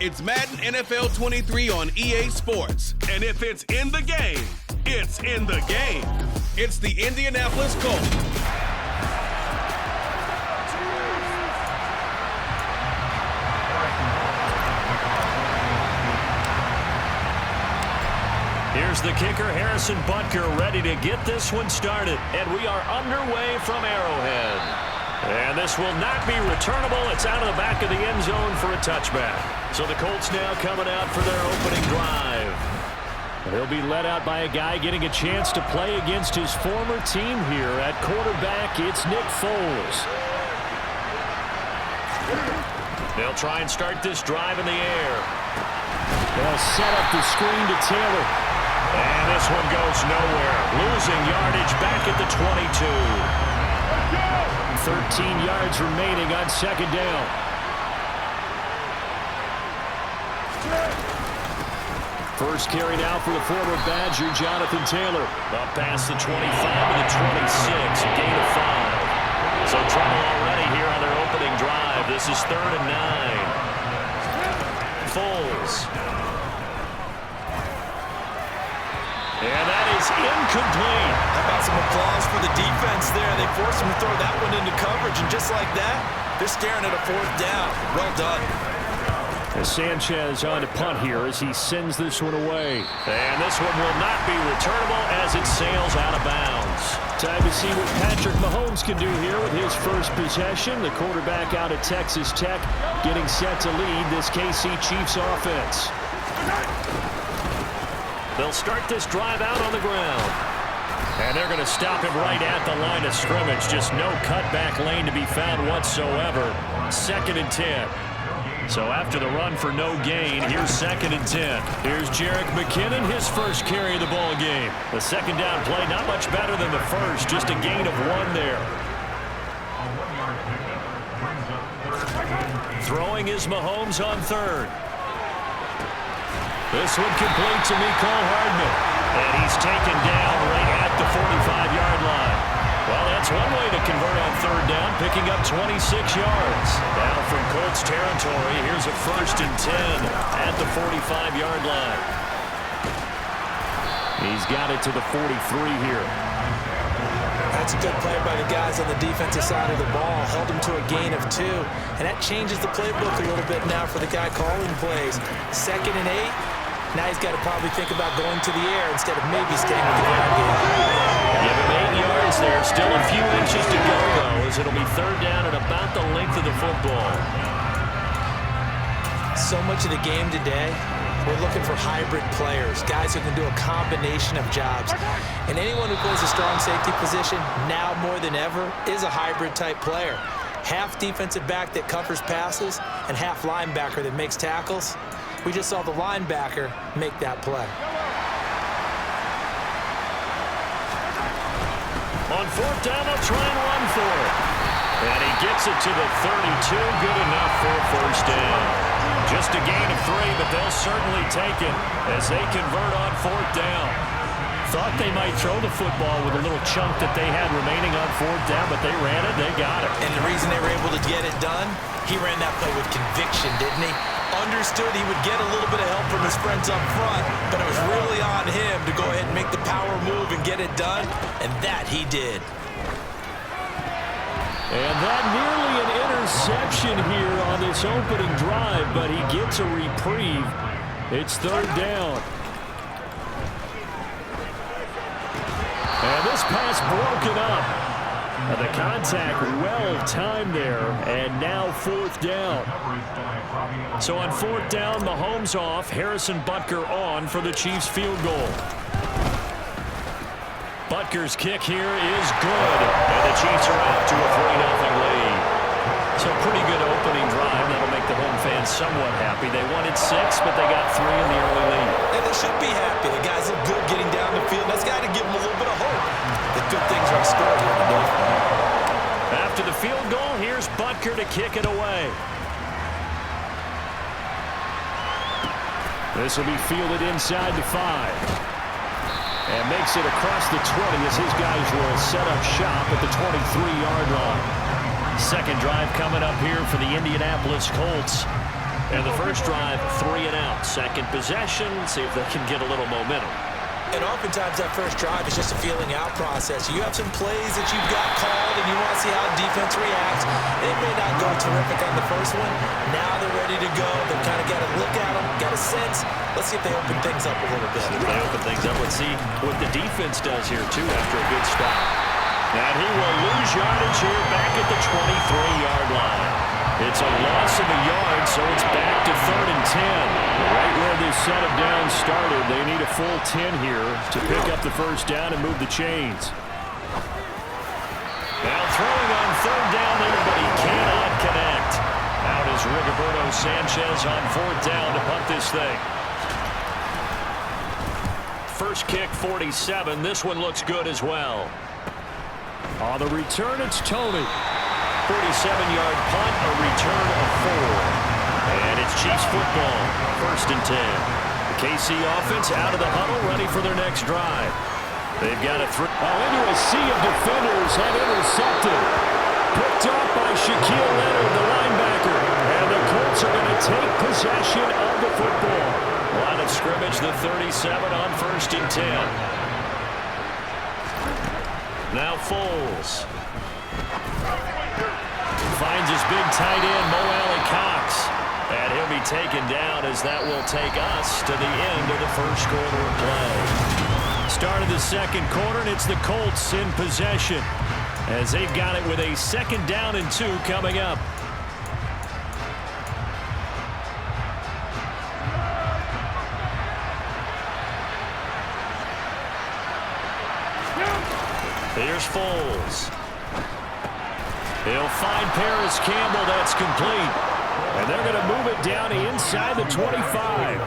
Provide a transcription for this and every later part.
It's Madden NFL 23 on EA Sports. And if it's in the game, it's in the game. It's the Indianapolis Colts. Here's the kicker, Harrison Butker, ready to get this one started. And we are underway from Arrowhead. And this will not be returnable. It's out of the back of the end zone for a touchback. So the Colts now coming out for their opening drive. He'll be led out by a guy getting a chance to play against his former team here. At quarterback, it's Nick Foles. They'll try and start this drive in the air. They'll set up the screen to Taylor. And this one goes nowhere. Losing yardage back at the 22. 13 yards remaining on second down. First carry now for the former Badger, Jonathan Taylor. Up past the 25 to the 26, a gain of 5. So trouble already here on their opening drive. This is 3rd and 9. Foles. And that is incomplete. How about some applause for the defense there? They forced him to throw that one into coverage, and just like that, they're staring at a 4th down. Well done. As Sanchez on to punt here as he sends this one away. And this one will not be returnable as it sails out of bounds. Time to see what Patrick Mahomes can do here with his first possession. The quarterback out of Texas Tech getting set to lead this KC Chiefs offense. They'll start this drive out on the ground. And they're going to stop him right at the line of scrimmage. Just no cutback lane to be found whatsoever. 2nd and 10. So after the run for no gain, here's 2nd and 10. Here's Jerick McKinnon, his first carry of the ball game. The second down play not much better than the first. Just a gain of 1 there. Throwing is Mahomes on 3rd. This one complete to Mecole Hardman. And he's taken down right at the 45-yard line. Well, that's one way to convert on 3rd down, picking up 26 yards. Now from Colts territory, here's a 1st and 10 at the 45-yard line. He's got it to the 43 here. That's a good play by the guys on the defensive side of the ball. Held him to a gain of 2. And that changes the playbook a little bit now for the guy calling plays. 2nd and 8. Now he's got to probably think about going to the air instead of maybe staying with the ground game. Give him 8 yards there. Still a few inches to go, though, as it'll be 3rd down at about the length of the football. So much of the game today, we're looking for hybrid players, guys who can do a combination of jobs. And anyone who plays a strong safety position, now more than ever, is a hybrid-type player. Half defensive back that covers passes and half linebacker that makes tackles. We just saw the linebacker make that play. On 4th down, they'll try and run for it. And he gets it to the 32. Good enough for a 1st down. Just a gain of 3, but they'll certainly take it as they convert on 4th down. Thought they might throw the football with a little chunk that they had remaining on 4th down, but they ran it, they got it. And the reason they were able to get it done, he ran that play with conviction, didn't he? Understood he would get a little bit of help from his friends up front, but it was really on him to go ahead and make the power move and get it done, and that he did. And that nearly an interception here on this opening drive, but he gets a reprieve. It's 3rd down. And this pass broken up. The contact well-timed there, and now 4th down. So on 4th down, Mahomes off, Harrison Butker on for the Chiefs field goal. Butker's kick here is good, and the Chiefs are out to a 3-0 lead. So pretty good opening drive. That'll make the home fans somewhat happy. They wanted 6, but they got 3 in the early lead. And they should be happy. The guys look good getting down the field. That's got to give them a little bit of hope that good things are in store here today. After the field goal, here's Butker to kick it away. This will be fielded inside the 5. And makes it across the 20 as his guys will set up shop at the 23-yard line. Second drive coming up here for the Indianapolis Colts. And the first drive, 3 and out. Second possession, see if they can get a little momentum. And oftentimes that first drive is just a feeling out process. You have some plays that you've got called and you want to see how defense reacts. It may not go terrific on the first one. Now they're ready to go. They've kind of got to look at them, got a sense. Let's see if they open things up a little bit. If they open things up, let's see what the defense does here, too, after a good stop. And he will lose yardage here back at the 23-yard line. It's a loss of a yard, so it's back to 3rd and 10. Right where this set of downs started, they need a full 10 here to pick up the first down and move the chains. Now throwing on 3rd down there, but he cannot connect. Out is Rigoberto Sanchez on 4th down to punt this thing. First kick, 47. This one looks good as well. On the return, it's Tony. 47-yard punt, a return of 4. And it's Chiefs football, 1st and 10. The KC offense out of the huddle, ready for their next drive. They've got a into a sea of defenders and intercepted. Picked up by Shaquille Leonard, the linebacker. And the Colts are going to take possession of the football. Line of scrimmage, the 37 on 1st and 10. Now Foles. Finds his big tight end, Mo Alley-Cox. And he'll be taken down as that will take us to the end of the first quarter of play. Start of the second quarter, and it's the Colts in possession as they've got it with a 2nd down and 2 coming up. Here's Foles. He'll find Paris Campbell. That's complete. And they're going to move it down inside the 25.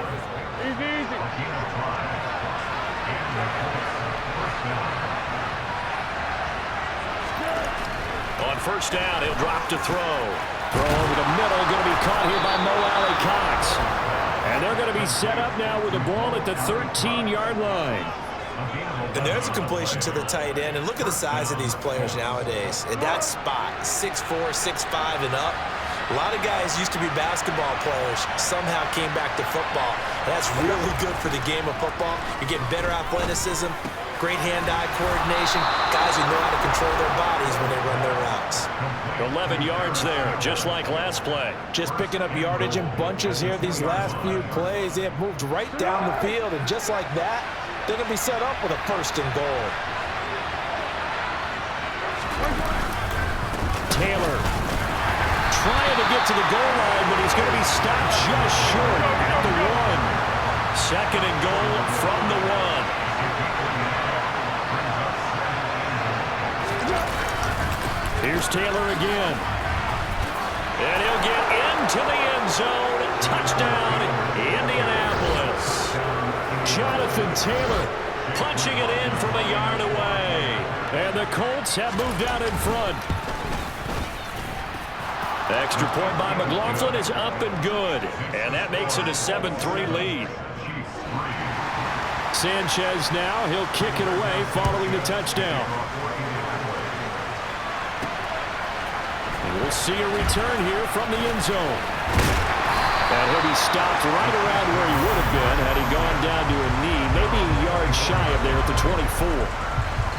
On 1st down, he'll drop to throw. Throw over the middle, going to be caught here by Mo Alley-Cox. And they're going to be set up now with the ball at the 13-yard line. And there's a completion to the tight end. And look at the size of these players nowadays. At that spot, 6'4", 6'5", and up. A lot of guys used to be basketball players, somehow came back to football. And that's really good for the game of football. You're getting better athleticism, great hand-eye coordination, guys who know how to control their bodies when they run their routes. 11 yards there, just like last play. Just picking up yardage in bunches here these last few plays. They have moved right down the field, and just like that, they're going to be set up with a 1st and goal. Taylor trying to get to the goal line, but he's going to be stopped just short at the 1. 2nd and goal from the 1. Here's Taylor again. And he'll get into the end zone. Touchdown, Indianapolis. Jonathan Taylor punching it in from a yard away. And the Colts have moved out in front. Extra point by McLaughlin is up and good. And that makes it a 7-3 lead. Sanchez now, he'll kick it away following the touchdown. And we'll see a return here from the end zone. And he'll be stopped right around where he would have been had he gone down to a knee, maybe a yard shy of there at the 24.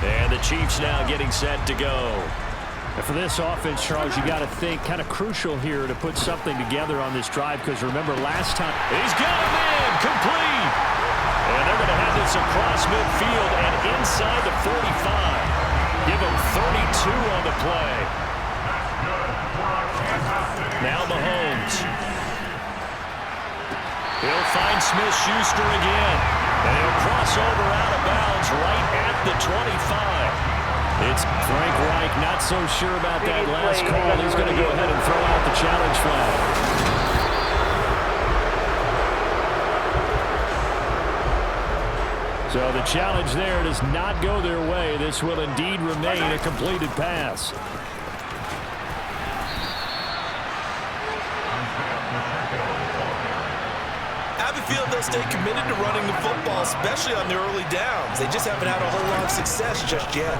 And the Chiefs now getting set to go. And for this offense, Charles, you got to think kind of crucial here to put something together on this drive, because remember last time. He's got a man, complete. And they're going to have this across midfield and inside the 45. Give him 32 on the play. Now Mahomes. He'll find Smith-Schuster again. And he'll cross over out of bounds right at the 25. It's Frank Reich not so sure about that last call. He's going to go ahead and throw out the challenge flag. So the challenge there does not go their way. This will indeed remain a completed pass. They'll stay committed to running the football, especially on the early downs. They just haven't had a whole lot of success just yet.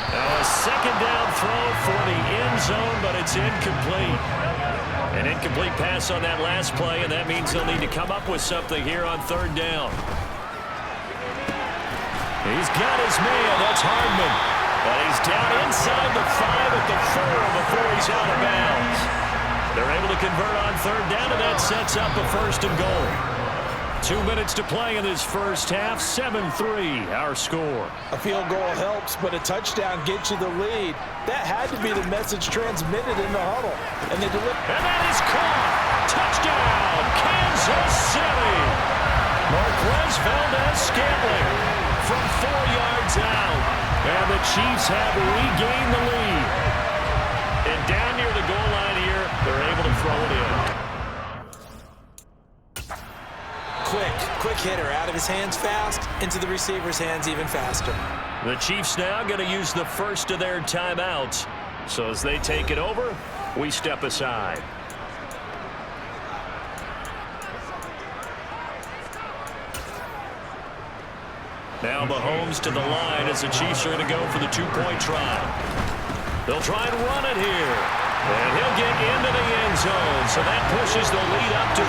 Now a 2nd down throw for the end zone, but it's incomplete. An incomplete pass on that last play, and that means they'll need to come up with something here on third down. He's got his man. That's Hardman. But he's down inside the 5 at the 4 before he's out of bounds. They're able to convert on third down, and that sets up a first and goal. 2 minutes to play in this first half. 7-3, our score. A field goal helps, but a touchdown gets you the lead. That had to be the message transmitted in the huddle. And they deliver. And that is caught. Touchdown, Kansas City. Marquez Valdes-Scantling from 4 yards out. And the Chiefs have regained the lead. And down near the goal line here, they're able to throw it in. Quick hitter out of his hands fast, into the receiver's hands even faster. The Chiefs now going to use the first of their timeouts. So as they take it over, we step aside. Now Mahomes to the line as the Chiefs are going to go for the 2-point try. They'll try and run it here. And he'll get into the end zone. So that pushes the lead up to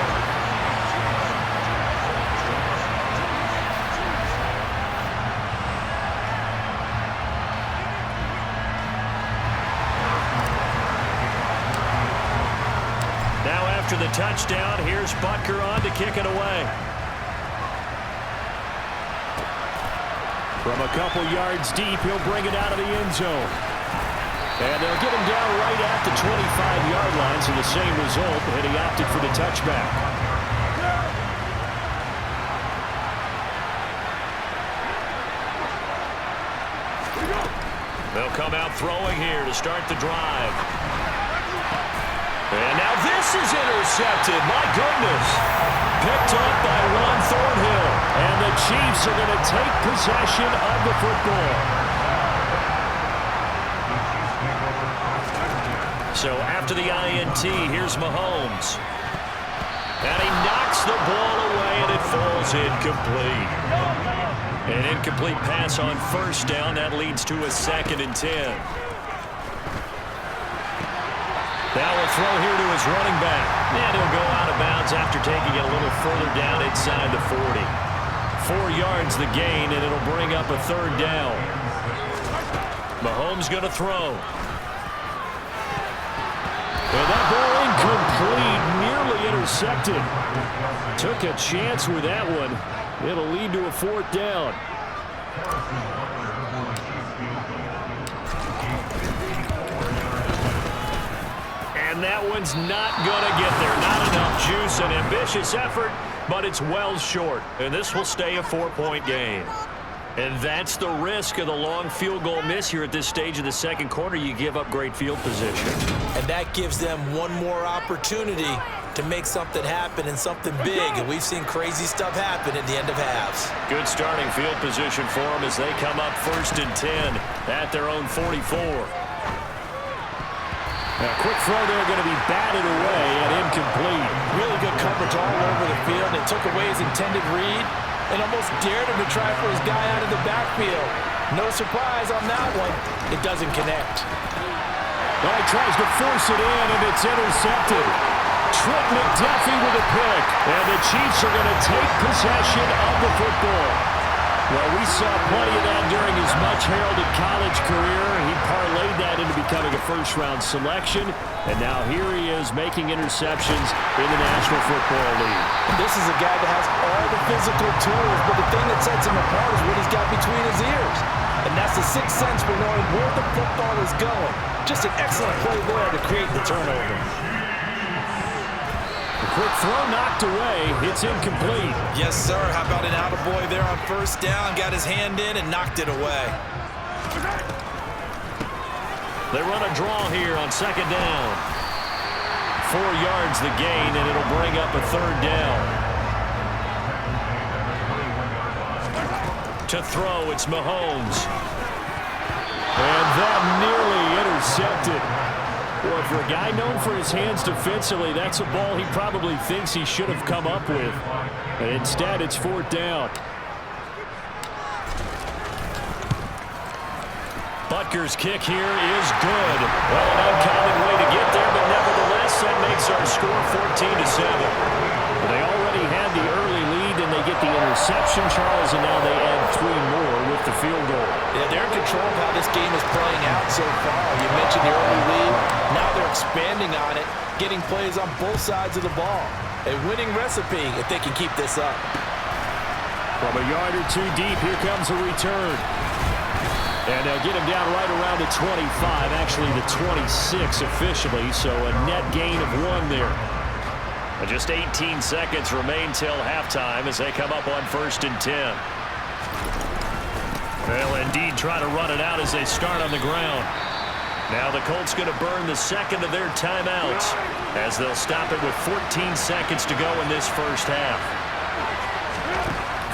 4. After the touchdown, here's Butker on to kick it away. From a couple yards deep, he'll bring it out of the end zone. And they'll get him down right at the 25-yard line, so the same result, and he opted for the touchback. They'll come out throwing here to start the drive. And now this is intercepted. My goodness. Picked up by Juan Thornhill. And the Chiefs are going to take possession of the football. So after the INT, here's Mahomes. And he knocks the ball away, and it falls incomplete. An incomplete pass on first down. That leads to a 2nd and 10. Now a throw here to his running back. And he'll go out of bounds after taking it a little further down inside the 40. 4 yards the gain, and it'll bring up a third down. Mahomes going to throw. And that ball incomplete, nearly intercepted. Took a chance with that one. It'll lead to a 4th down. And that one's not going to get there. Not enough juice. An ambitious effort, but it's well short. And this will stay a 4-point game. And that's the risk of the long field goal miss here at this stage of the second quarter. You give up great field position. And that gives them one more opportunity to make something happen and something big. And we've seen crazy stuff happen at the end of halves. Good starting field position for them as they come up 1st and 10 at their own 44. A quick throw there going to be batted away and incomplete. Really good coverage all over the field. It took away his intended read and almost dared him to try for his guy out of the backfield. No surprise on that one. It doesn't connect. Well, he tries to force it in, and it's intercepted. Trent McDuffie with a pick. And the Chiefs are going to take possession of the football. Well, we saw plenty of that during his much-heralded college career. He parlayed that into becoming a first-round selection. And now here he is making interceptions in the National Football League. This is a guy that has all the physical tools, but the thing that sets him apart is what he's got between his ears. And that's the sixth sense for knowing where the football is going. Just an excellent play there to create the turnover. A quick throw knocked away. It's incomplete. Yes, sir. How about an attaboy there on first down? Got his hand in and knocked it away. They run a draw here on second down. 4 yards the gain, and it'll bring up a third down. To throw, it's Mahomes. And that nearly intercepted. Well, for a guy known for his hands defensively, that's a ball he probably thinks he should have come up with. And instead, it's 4th down. Butker's kick here is good. Well, an uncommon way to get there, but nevertheless, that makes our score 14-7. They already had the early lead, and they get the interception, Charles, and now they add 3 more with the field goal. Yeah, they're in control of how this game is playing out so far. You mentioned the early lead. Now they're expanding on it, getting plays on both sides of the ball. A winning recipe if they can keep this up. From a yard or 2 deep, here comes a return. And they'll get him down right around the 25, actually the 26 officially, so a net gain of 1 there. And just 18 seconds remain till halftime as they come up on 1st and 10. They'll indeed try to run it out as they start on the ground. Now the Colts going to burn the second of their timeouts as they'll stop it with 14 seconds to go in this first half.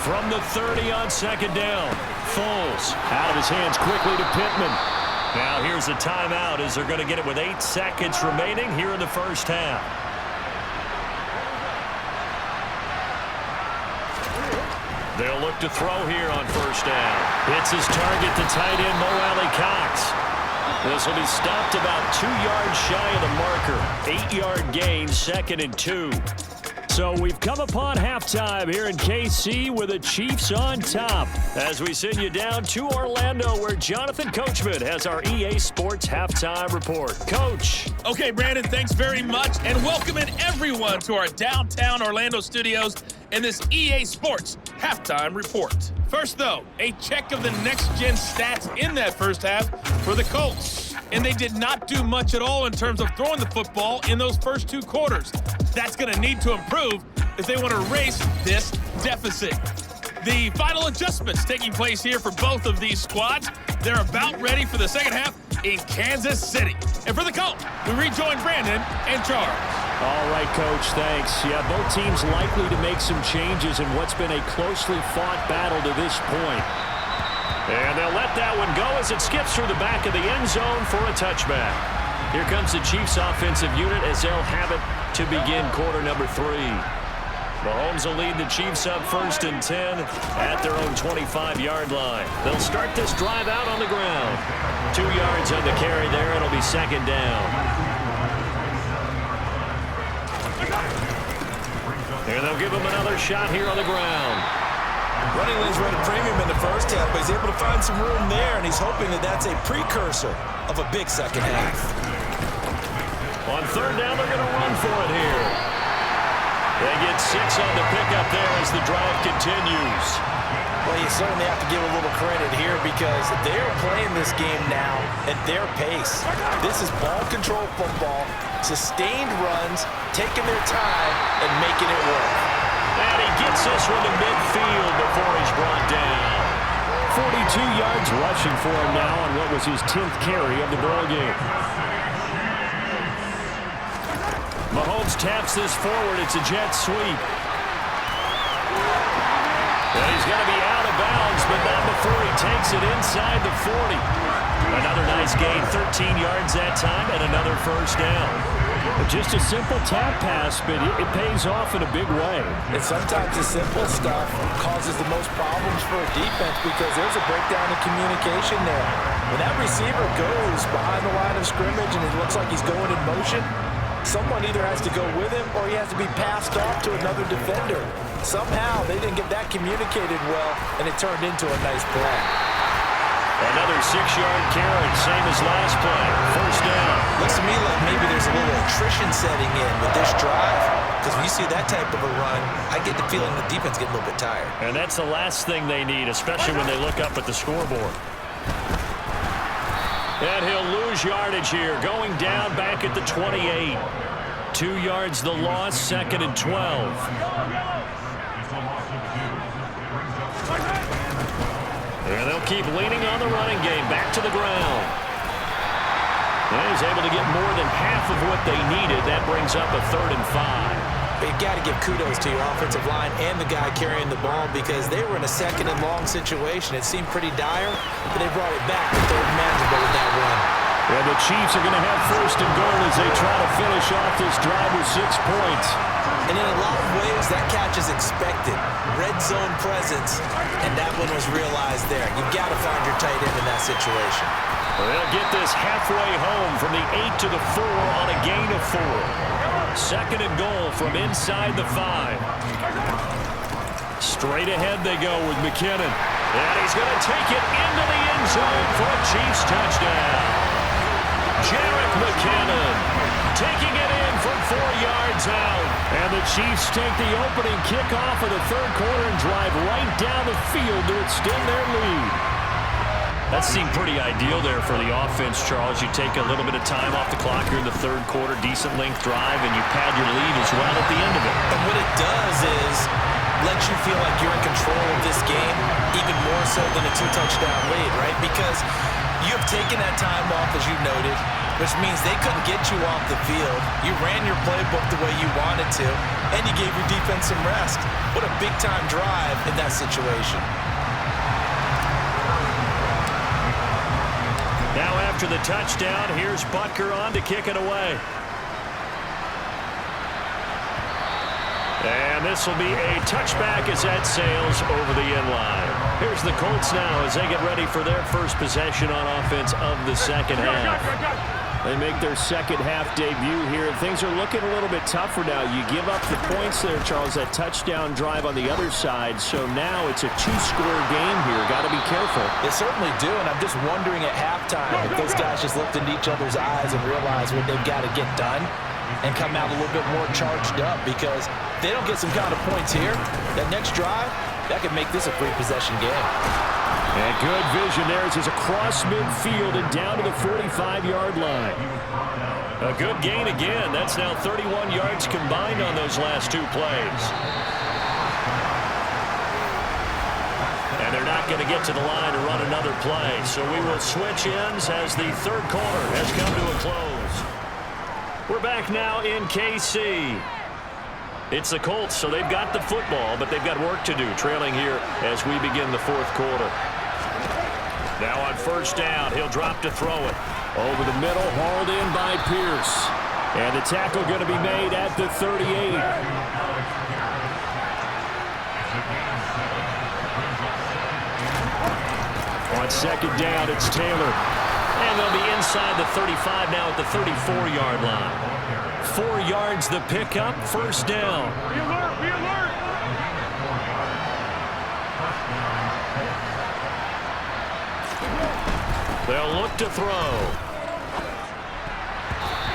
From the 30 on 2nd down, Foles out of his hands quickly to Pittman. Now here's a timeout as they're going to get it with 8 seconds remaining here in the first half. They'll look to throw here on 1st down. Hits his target, the tight end, Mo Alley-Cox. This will be stopped about 2 yards shy of the marker. 8-yard gain, 2nd and 2. So we've come upon halftime here in KC with the Chiefs on top. As we send you down to Orlando, where Jonathan Coachman has our EA Sports Halftime Report. Coach. Okay, Brandon, thanks very much, and welcoming everyone to our downtown Orlando studios in this EA Sports Halftime Report. First, though, a check of the next-gen stats in that first half for the Colts. And they did not do much at all in terms of throwing the football in those first 2 quarters. That's going to need to improve if they want to erase this deficit. The final adjustments taking place here for both of these squads. They're about ready for the second half in Kansas City. And for the Colts, we rejoin Brandon and Charles. All right, Coach, thanks. Yeah, both teams likely to make some changes in what's been a closely fought battle to this point. And they'll let that one go as it skips through the back of the end zone for a touchback. Here comes the Chiefs offensive unit as they'll have it to begin quarter number 3. Mahomes will lead the Chiefs up 1st and 10 at their own 25-yard line. They'll start this drive out on the ground. 2 yards on the carry there. It'll be 2nd down. And they'll give him another shot here on the ground. Running lanes run a premium in the first half, but he's able to find some room there, and he's hoping that that's a precursor of a big second half. On 3rd down, they're going to run for it here. They get 6 on the pickup there as the drive continues. Well, you certainly have to give a little credit here because they're playing this game now at their pace. This is ball control football, sustained runs, taking their time, and making it work. And he gets this one to midfield before he's brought down. 42 yards rushing for him now on what was his 10th carry of the ball game. Mahomes taps this forward. It's a jet sweep. And he's going to be out of bounds, but not before he takes it inside the 40. Another nice gain, 13 yards that time, and another 1st down. Just a simple tap pass, but it pays off in a big way. And sometimes the simple stuff causes the most problems for a defense because there's a breakdown in communication there. When that receiver goes behind the line of scrimmage and it looks like he's going in motion, someone either has to go with him or he has to be passed off to another defender. Somehow they didn't get that communicated well, and it turned into a nice play. Another 6-yard carry, same as last play. 1st down. Looks to me like maybe there's a little attrition setting in with this drive. Because when you see that type of a run, I get the feeling the defense getting a little bit tired. And that's the last thing they need, especially when they look up at the scoreboard. And he'll lose yardage here, going down back at the 28. 2 yards the loss, 2nd and 12. And they'll keep leaning on the running game, back to the ground. And he's able to get more than half of what they needed. That brings up a 3rd and 5. But you got to give kudos to your offensive line and the guy carrying the ball because they were in a 2nd and long situation. It seemed pretty dire, but they brought it back to 3rd and manageable with that run. And the Chiefs are going to have 1st and goal as they try to finish off this drive with 6 points. And in a lot of ways, throws. That catch is expected. Red zone presence, and that one was realized there. You've got to find your tight end in that situation. They'll get this halfway home from the 8 to the 4 on a gain of 4. Second and goal from inside the 5. Straight ahead they go with McKinnon. And he's going to take it into the end zone for a Chiefs touchdown. Jerick McKinnon taking it in from 4 yards out. And the Chiefs take the opening kickoff of the third quarter and drive right down the field to extend their lead. That seemed pretty ideal there for the offense, Charles. You take a little bit of time off the clock here in the third quarter, decent length drive, and you pad your lead as well at the end of it. And what it does is let you feel like you're in control of this game, even more so than a 2-touchdown lead, right? Because you have taken that time off, as you noted, which means they couldn't get you off the field. You ran your playbook the way you wanted to, and you gave your defense some rest. What a big-time drive in that situation. Now after the touchdown, here's Butker on to kick it away. And this will be a touchback as that sails over the end line. Here's the Colts now as they get ready for their first possession on offense of the second half. They make their second half debut here. Things are looking a little bit tougher now. You give up the points there, Charles, that touchdown drive on the other side. So now it's a 2-score game here. Got to be careful. They certainly do, and I'm just wondering at halftime if those guys just looked into each other's eyes and realized what they've got to get done and come out a little bit more charged up, because if they don't get some kind of points here, that next drive, that could make this a free-possession game. And good vision there as he's across midfield and down to the 45-yard line. A good gain again. That's now 31 yards combined on those last 2 plays. And they're not going to get to the line to run another play. So we will switch ends as the third quarter has come to a close. We're back now in KC. It's the Colts, so they've got the football, but they've got work to do, trailing here as we begin the fourth quarter. Now on first down, he'll drop to throw it. Over the middle, hauled in by Pierce. And the tackle going to be made at the 38. On second down, it's Taylor. And they'll be inside the 35 now at the 34-yard line. 4 yards the pickup, first down. Be alert, be alert. They'll look to throw.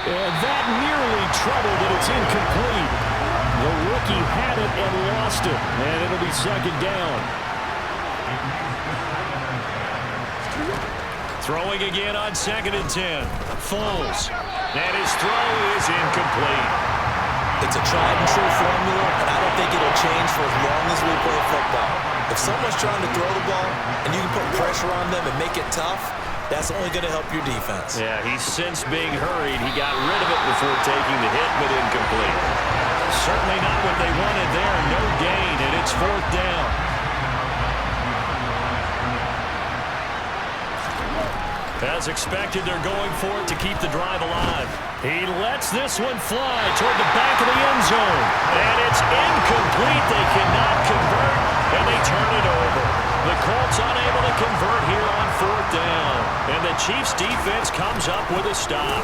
And that nearly troubled it. It's incomplete. The rookie had it and lost it. And it'll be second down. Throwing again on second and 10. Foles. And his throw is incomplete. It's a tried and true formula, and I don't think it'll change for as long as we play football. If someone's trying to throw the ball and you can put pressure on them and make it tough, that's only going to help your defense. Yeah, he's since being hurried. He got rid of it before taking the hit, but incomplete. Certainly not what they wanted there. No gain, and it's fourth down. As expected, they're going for it to keep the drive alive. He lets this one fly toward the back of the end zone. And it's incomplete. They cannot convert, and they turn it over. The Colts unable to convert here on fourth down. And the Chiefs defense comes up with a stop.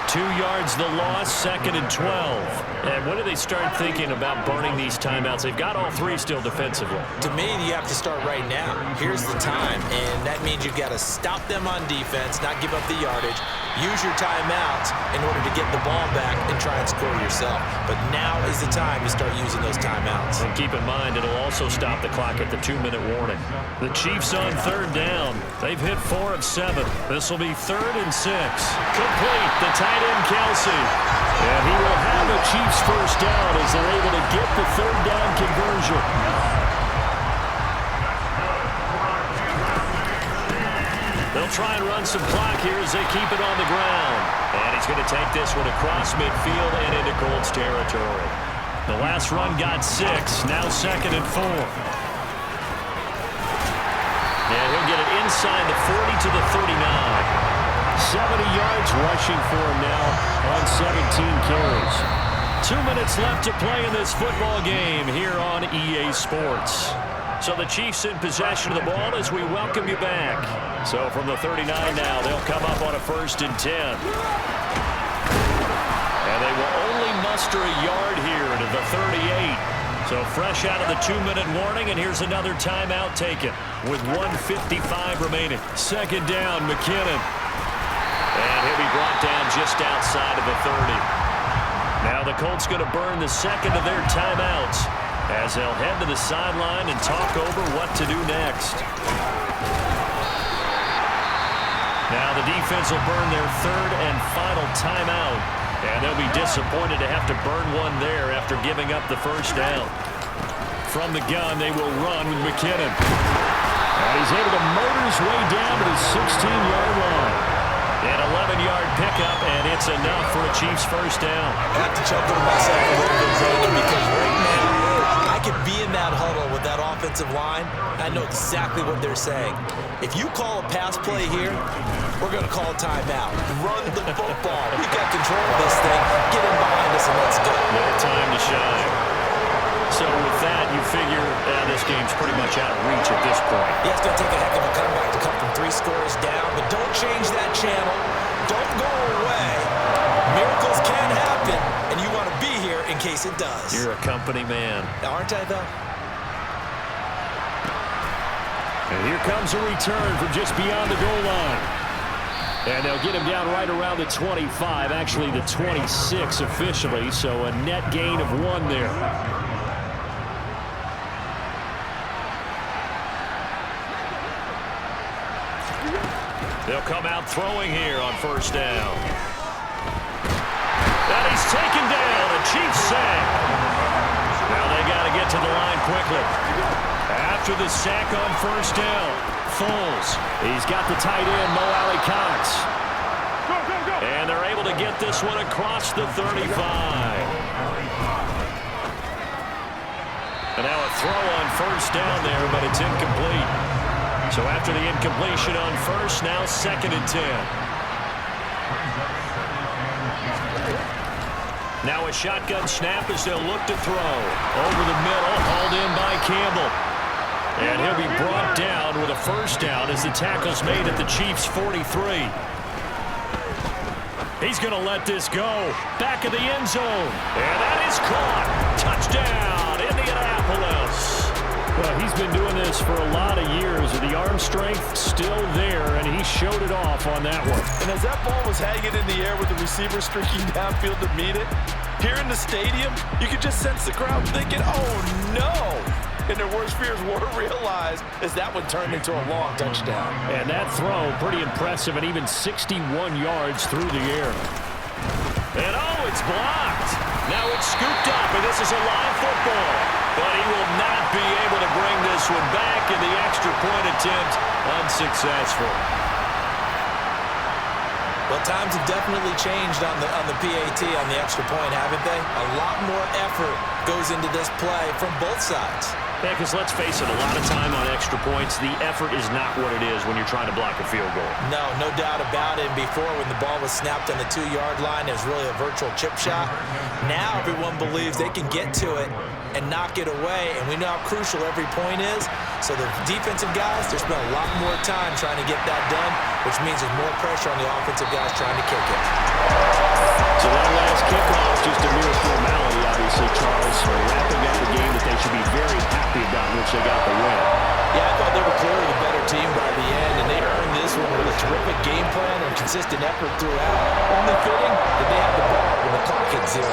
2 yards the loss, second and 12. And when do they start thinking about burning these timeouts? They've got all 3 still defensively. To me, you have to start right now. Here's the time, and that means you've got to stop them on defense, not give up the yardage, use your timeouts in order to get the ball back and try and score yourself. But now is the time to start using those timeouts. And keep in mind, it'll also stop the clock at the 2-minute warning. The Chiefs on third down. They've hit 4 of 7. This will be third and 6. Complete. The tight end, Kelsey. And he will have a Chiefs first down as they're able to get the third down conversion. They'll try and run some clock here as they keep it on the ground. And he's going to take this one across midfield and into Colts territory. The last run got 6. Now second and 4. And he'll get it inside the 40 to the 39. 70 yards rushing for him now on 17 carries. 2 minutes left to play in this football game here on EA Sports. So the Chiefs in possession of the ball as we welcome you back. So from the 39 now, they'll come up on a 1st and 10. And they will only muster a yard here to the 38. So fresh out of the 2-minute warning, and here's another timeout taken with 1:55 remaining. 2nd down, McKinnon. And he'll be brought down just outside of the 30. Now the Colts going to burn the second of their timeouts as they'll head to the sideline and talk over what to do next. Now the defense will burn their 3rd and final timeout, and they'll be disappointed to have to burn one there after giving up the 1st down. From the gun, they will run with McKinnon. And he's able to motor his way down to the 16-yard line. An 11-yard pickup, and it's enough for a Chiefs 1st down. I have to chuckle to myself a little bit, Brandon, because right now, I could be in that huddle with that offensive line. I know exactly what they're saying. If you call a pass play here, we're going to call a timeout. Run the football. We got control of this thing. Get in behind us and let's go. No time to shine. So with that, you figure this game's pretty much out of reach at this point. Yeah, it's going to take a heck of a comeback to come from 3 scores down, but don't change that channel. Don't go away. Miracles can happen, and you want to be here in case it does. You're a company man. Aren't I, though? And here comes a return from just beyond the goal line. And they'll get him down right around the 25, actually the 26 officially, so a net gain of 1 there. They'll come out throwing here on 1st down. And he's taken down, a Chiefs sack. Now they got to get to the line quickly. After the sack on 1st down, Foles. He's got the tight end, Mo Alley-Cox. And they're able to get this one across the 35. And now a throw on 1st down there, but it's incomplete. So after the incompletion on 1st, now 2nd and 10. Now a shotgun snap as they'll look to throw. Over the middle, hauled in by Campbell. And he'll be brought down with a 1st down as the tackle's made at the Chiefs' 43. He's going to let this go. Back of the end zone. And that is caught. Touchdown, Indianapolis. Well, he's been doing this for a lot of years. The arm strength still there, and he showed it off on that one. And as that ball was hanging in the air with the receiver streaking downfield to meet it, here in the stadium, you could just sense the crowd thinking, oh, no. And their worst fears were realized as that one turned into a long touchdown. And that throw, pretty impressive, and even 61 yards through the air. And oh, it's blocked. Now it's scooped up, and this is a live football. But he will not be able to bring this one back, in the extra point attempt unsuccessful. Well, times have definitely changed on the PAT, on the extra point, haven't they? A lot more effort goes into this play from both sides. Yeah, because let's face it, a lot of time on extra points, the effort is not what it is when you're trying to block a field goal. No doubt about it. Before, when the ball was snapped on the 2-yard line, it was really a virtual chip shot. Now everyone believes they can get to it and knock it away, and we know how crucial every point is. So the defensive guys, they spend a lot more time trying to get that done, which means there's more pressure on the offensive guys trying to kick it. So that last kickoff, just a mere formality, obviously, Charles, wrapping up a game that they should be very happy about, in which they got the win. Yeah, I thought they were clearly the better team by the end, and they earned this one with a terrific game plan and consistent effort throughout. Only fitting that they had the ball when the clock hit 0.